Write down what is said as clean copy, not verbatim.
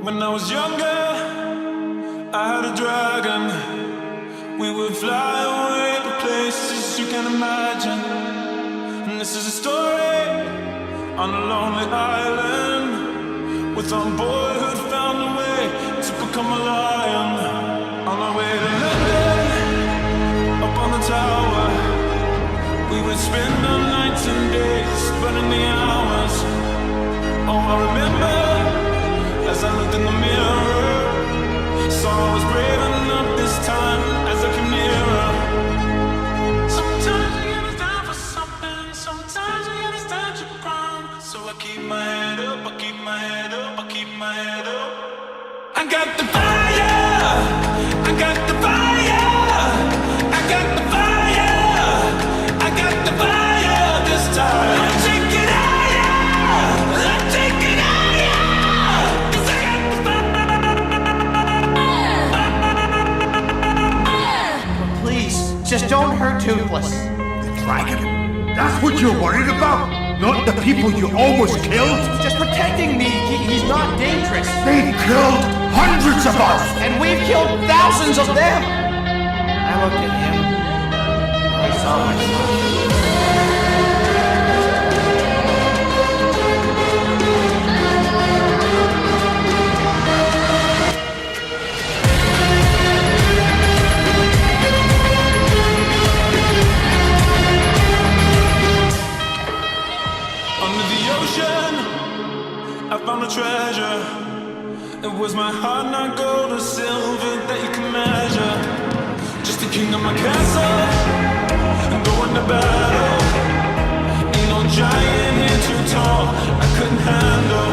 When I was younger, I had a dragon. We would fly away to places you can imagine. And this is a story on a lonely island, with our boy who'd found a way to become a lion. On our way to London, up on the tower, we would spend our nights and days, burning the hours. Oh, I remember as I looked in the mirror, saw I was brave enough this time as I came nearer. Sometimes you gotta stand for something, sometimes you gotta stand your ground. So I keep my head up, I keep my head up, I keep my head up. I got the fire, I got the fire, I got the fire, I got the fire this time. I'm taking higher, I'm taking higher, 'cause I got the fire. Please, just don't hurt Toothless. The dragon? That's what you're worried about? Not the people you almost killed? Just protecting me. He's not dangerous. They killed hundreds of us! And we've killed thousands of them. I looked at him. I saw myself. Under the ocean, I found a treasure. It was my heart, not gold or silver that you can measure. Just a king of my castle, and going to battle. Ain't no giant here too tall I couldn't handle.